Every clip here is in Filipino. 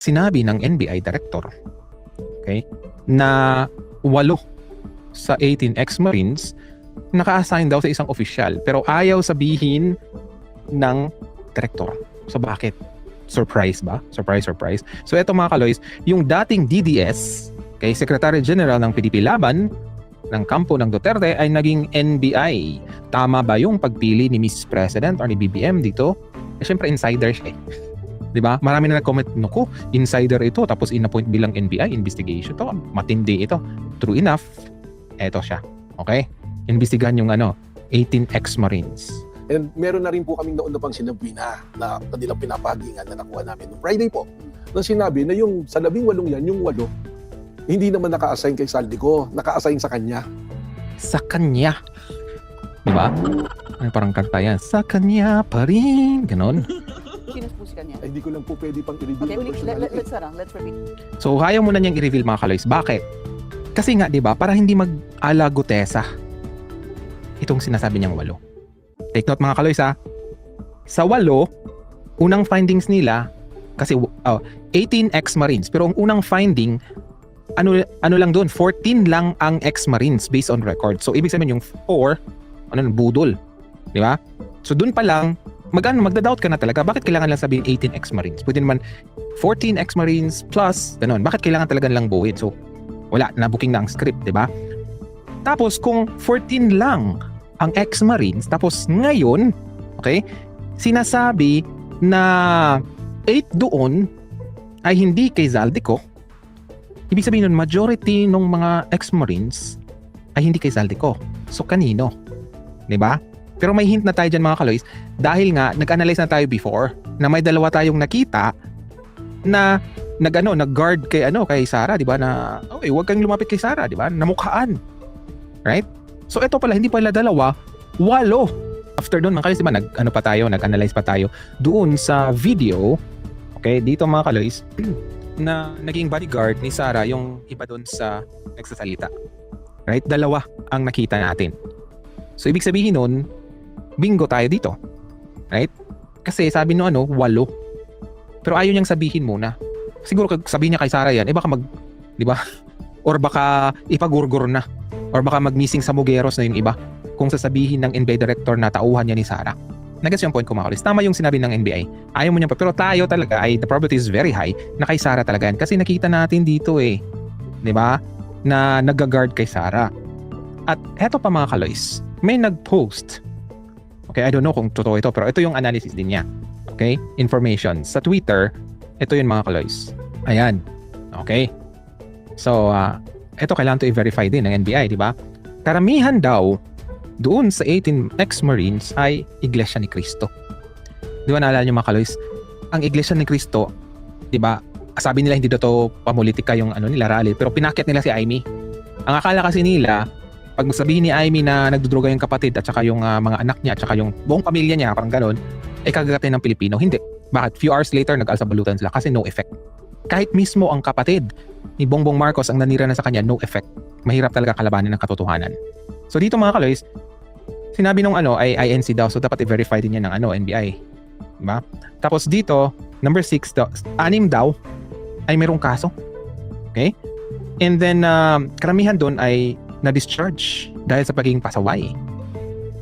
sinabi ng NBI director, okay, na 8 sa 18 ex-Marines naka-assign daw sa isang opisyal pero ayaw sabihin ng director. So bakit? Surprise ba? Surprise. So eto mga kaloys, yung dating DDS, kay Secretary General ng PDP Laban ng kampo ng Duterte ay naging NBI. Tama ba yung pagpili ni Mrs. President or ni BBM dito? Eh syempre insider siya eh. 'Di ba? Marami na nag-comment, "Naku, insider ito tapos in-appoint bilang NBI, investigation to. Matindi ito." True enough, eto siya. Okay? Imbestigahan yung 18 ex-Marines. And meron na rin po kaming nauna pang sinabi na kanilang pinapahagingan na nakuha namin noong Friday po. Na sinabi na yung sa 18 yan, yung 8, hindi naman naka-assign kay Saldico, naka-assign sa kanya. Sa kanya. Diba? Ay, parang kanta yan. Sa kanya pa rin. Ganon. Sino po si kanya? Ay, hindi ko lang po pwede pang i-reveal. Okay, let's repeat. So, ayaw mo na niyang i-reveal mga kaloys. Bakit? Kasi nga, diba, para hindi mag-alagotesa itong sinasabi niyang 8. Take note mga kaloys ha. Sa 8, unang findings nila, kasi 18 ex-Marines. Pero ang unang finding, ano lang doon, 14 lang ang ex-Marines based on record. So, ibig sabihin yung 4, budol. Di ba? So, doon pa lang, magda-doubt ka na talaga. Bakit kailangan lang sabihin 18 ex-Marines? Pwede naman 14 ex-Marines plus, ganun. Bakit kailangan talaga lang buuin? So, wala, na-booking na ang script, di ba? Tapos, kung 14 lang ang ex-Marines, tapos ngayon, okay, sinasabi na 8 doon ay hindi kay Zaldico, ibig sabihin nun, majority ng mga ex-Marines ay hindi kay Zaldico. So, kanino? Diba? Pero may hint na tayo dyan mga kaloys, dahil nga, nag-analyze na tayo before, na may 2 tayong nakita na nag-guard kay Sara, di ba? Na, okay, huwag kang lumapit kay Sara, di ba? Namukhaan. Right? So, ito pala, hindi pala 2, 8. After doon, mga kaloys, di ba? Nag-analyze pa tayo doon sa video, okay, dito mga kaloys, na naging bodyguard ni Sara yung iba doon sa nagsasalita. Right? 2 ang nakita natin. So, ibig sabihin nun, bingo tayo dito. Right? Kasi sabi no 8. Pero ayaw niyang sabihin muna. Siguro sabihin niya kay Sara yan, baka di ba? Or baka ipagurgur na. Or baka mag-missing sa Mugueros na yung iba. Kung sasabihin ng NBI director na tauhan niya ni Sara. Nagets yung point ko mga kalis. Tama yung sinabi ng NBI. Ayaw mo niya pa. Pero tayo talaga the probability is very high na kay Sara talaga yan. Kasi nakita natin dito di ba? Na nag-guard kay Sara. At eto pa mga kaloys, may nag-post. Okay, I don't know kung totoo ito, pero ito yung analysis din niya. Okay? Information. Sa Twitter, ito yung mga kaloys. Ayan. Okay? So, ito kailangan to i-verify din ng NBI, di ba? Karamihan daw doon sa 18 ex-Marines ay Iglesia ni Cristo. Di ba naalala niyo mga kaloys? Ang Iglesia ni Cristo, di ba? Sabi nila hindi daw to pamulitika yung nila rally, pero pinakit nila si Aimee. Ang akala kasi nila, pag sabihin ni Aimee na nagdudruga yung kapatid at saka yung mga anak niya at saka yung buong pamilya niya, parang gano'n, kagagatin ng Pilipino. Hindi. Bakit? Few hours later, nag-alsabalutan sila kasi no effect. Kahit mismo ang kapatid ni Bongbong Marcos ang nanira na sa kanya, no effect. Mahirap talaga kalabanin ng katotohanan. So dito mga kaloys, sinabi nung ay INC daw, so dapat i-verify din yan ng NBI. Diba? Tapos dito, number 6 daw, 6 daw ay merong kaso. Okay? And then, karamihan doon ay na-discharge dahil sa pagiging pasaway.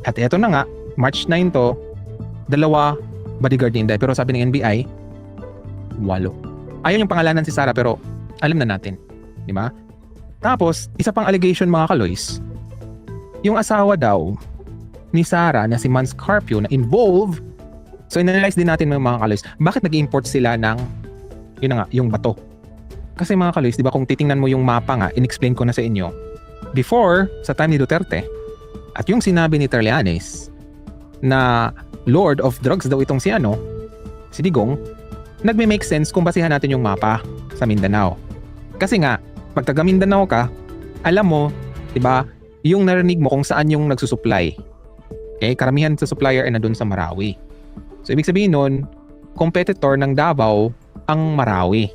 At eto na nga, March 9 to, 2 bodyguard ni Inday. Pero sabi ng NBI, 8. Ayaw yung pangalanan si Sara pero alam na natin. Di ba? Tapos, isa pang allegation mga kaloys, yung asawa daw ni Sara na si Mans Carpio na involved. So, inanalyze din natin mga kaloys, bakit nag-import sila ng yung bato? Kasi mga kaloys, di ba kung titingnan mo yung mapa nga, in-explain ko na sa inyo, before, sa time ni Duterte, at yung sinabi ni Trillanes na Lord of Drugs daw itong si Digong, nagme-make sense kung basihan natin yung mapa sa Mindanao. Kasi nga, pag taga Mindanao ka, alam mo, 'di ba, yung narinig mo kung saan yung nagsusupply. Okay, karamihan sa supplier ay nandun sa Marawi. So ibig sabihin nun, competitor ng Davao ang Marawi.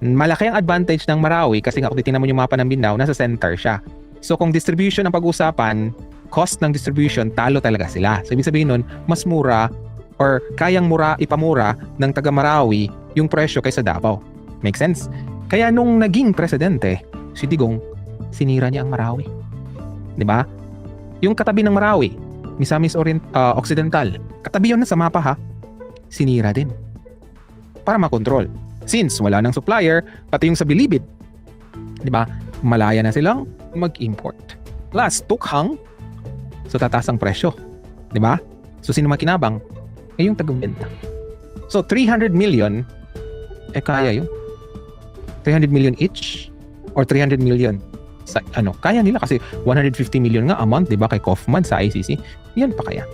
Malaki ang advantage ng Marawi kasi nga kung titingnan mo yung mapa ng Mindanao, nasa center siya. So kung distribution ang pag-usapan, cost ng distribution, talo talaga sila. So ibig sabihin nun, mas mura or kayang ipamura ng taga Marawi yung presyo kaysa Davao. Make sense? Kaya nung naging presidente, si Digong, sinira niya ang Marawi. 'Di ba? Yung katabi ng Marawi, Misamis Occidental, katabi yun sa mapa ha, sinira din. Para makontrol. Since wala nang supplier, pati yung sa Bilibid, 'di ba? Malaya na silang mag-import. Plus, tukhang, so tataas ang presyo. 'Di ba? So sino makinabang? Yung tagumbenta. So 300 million, kaya yun. 300 million each or 300 million sa kaya nila kasi 150 million nga a month, 'di ba, kay Kaufman sa ICC. Yan pa kaya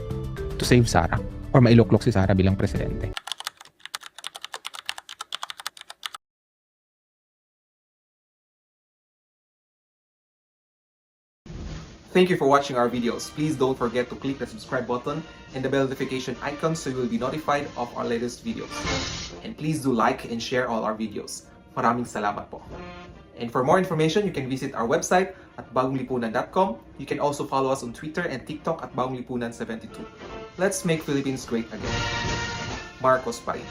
to save Sara or mailoklok si Sara bilang presidente. Thank you for watching our videos. Please don't forget to click the subscribe button and the bell notification icon so you will be notified of our latest videos. And please do like and share all our videos. Maraming salamat po. And for more information, you can visit our website at bagonglipunan.com. You can also follow us on Twitter and TikTok at bagonglipunan72. Let's make Philippines great again. Marcos pa rin.